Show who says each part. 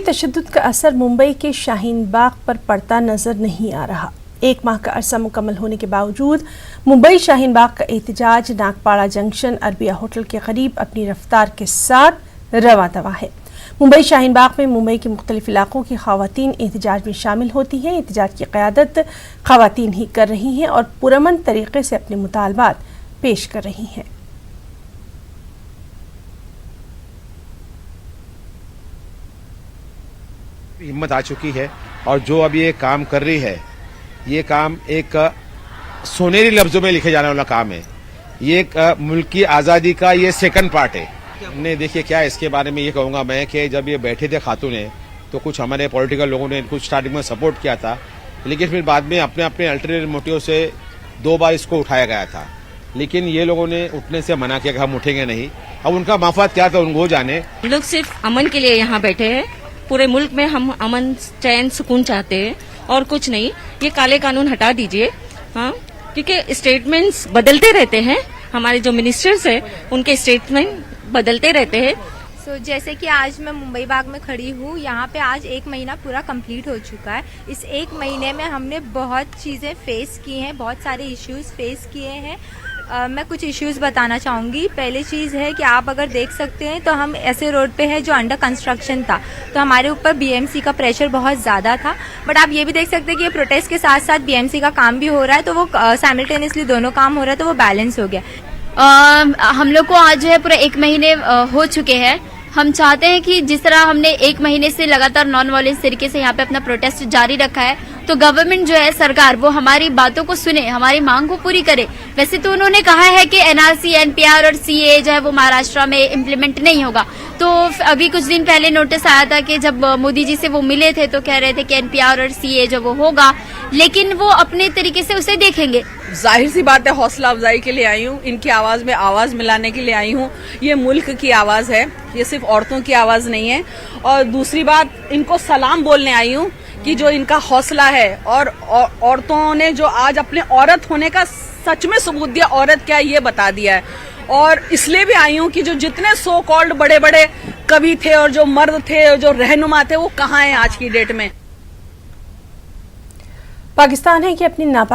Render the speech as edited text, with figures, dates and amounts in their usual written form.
Speaker 1: तशद्दुद का असर मुंबई के शाहीन बाग पर पड़ता नजर नहीं आ रहा। 1 माह का अरसा मुकम्मल होने के बावजूद मुंबई शाहीन बाग का एहतजाज नागपाड़ा जंक्शन अरबिया होटल के करीब अपनी रफ्तार के साथ रवा दवा है। मुंबई शाहीन बाग में मुंबई के मुख्तलिफ इलाकों की खवातीन एहतजाज में शामिल होती हैं। एहतजाज की क़यादत खवातीन ही कर रही हैं और पुरअमन तरीके से अपने मुतालबात पेश कर रही हैं।
Speaker 2: हिम्मत आ चुकी है और जो अब ये काम कर रही है, ये काम एक सोनेरी लफ्जों में लिखे जाने वाला काम है। ये एक मुल्क की आज़ादी का ये सेकंड पार्ट है। हमने देखिए क्या इसके बारे में ये कहूँगा मैं कि जब ये बैठे थे खातून ने तो कुछ हमारे पॉलिटिकल लोगों ने कुछ स्टार्टिंग में सपोर्ट किया था, लेकिन फिर बाद में अपने अपने अल्टरनेटिव मोटिव से 2 बार इसको उठाया गया था, लेकिन ये लोगों ने उठने से मना किया कि हम उठेंगे नहीं। अब उनका मफाद क्या था उनको जाने।
Speaker 3: हम लोग सिर्फ अमन के लिए यहाँ बैठे हैं। पूरे मुल्क में हम अमन, चैन, सुकून चाहते हैं और कुछ नहीं। ये काले कानून हटा दीजिए, हाँ, क्योंकि स्टेटमेंट्स बदलते रहते हैं। हमारे जो मिनिस्टर्स हैं उनके स्टेटमेंट बदलते रहते हैं।
Speaker 4: जैसे कि आज मैं मुंबई बाग में खड़ी हूँ, यहाँ पे आज 1 महीना पूरा कंप्लीट हो चुका है। इस 1 महीने में हमने बहुत चीज़ें फेस की हैं, बहुत सारे इश्यूज फेस किए हैं। मैं कुछ इश्यूज बताना चाहूँगी। पहली चीज़ है कि आप अगर देख सकते हैं तो हम ऐसे रोड पे है जो अंडर कंस्ट्रक्शन था, तो हमारे ऊपर बीएमसी का प्रेशर बहुत ज़्यादा था। बट आप ये भी देख सकते हैं कि ये प्रोटेस्ट के साथ साथ बीएमसी का काम भी हो रहा है, तो वो साइमल्टेनियसली दोनों काम हो रहा है, तो वो बैलेंस हो गया।
Speaker 5: हम लोग को आज जो है पूरे 1 महीने हो चुके हैं। हम चाहते हैं कि जिस तरह हमने 1 महीने से लगातार नॉन वायलेंस तरीके से यहाँ पे अपना प्रोटेस्ट जारी रखा है, तो गवर्नमेंट जो है, सरकार, वो हमारी बातों को सुने, हमारी मांग को पूरी करे। वैसे तो उन्होंने कहा है कि एनआरसी, एनपीआर और सीए जो है वो महाराष्ट्र में इम्प्लीमेंट नहीं होगा। तो अभी कुछ दिन पहले नोटिस आया था कि जब मोदी जी से वो मिले थे तो कह रहे थे कि एनपीआर और सीए जो वो होगा, लेकिन वो अपने तरीके से उसे देखेंगे।
Speaker 6: जाहिर सी बात है, हौसला अफजाई के लिए आई हूँ, इनकी आवाज में आवाज मिलाने के लिए आई हूँ। ये मुल्क की आवाज है, ये सिर्फ औरतों की आवाज नहीं है। और दूसरी बात, इनको सलाम बोलने आई हूँ कि जो इनका हौसला है और औरतों ने जो आज अपने औरत होने का सच में सबूत दिया, औरत क्या ये बता दिया है। और इसलिए भी आई हूँ कि जो जितने सो कॉल्ड बड़े बड़े कवि थे और जो मर्द थे और जो रहनुमा थे, वो कहाँ हैं आज की डेट में।
Speaker 1: पाकिस्तान है कि अपनी नापाक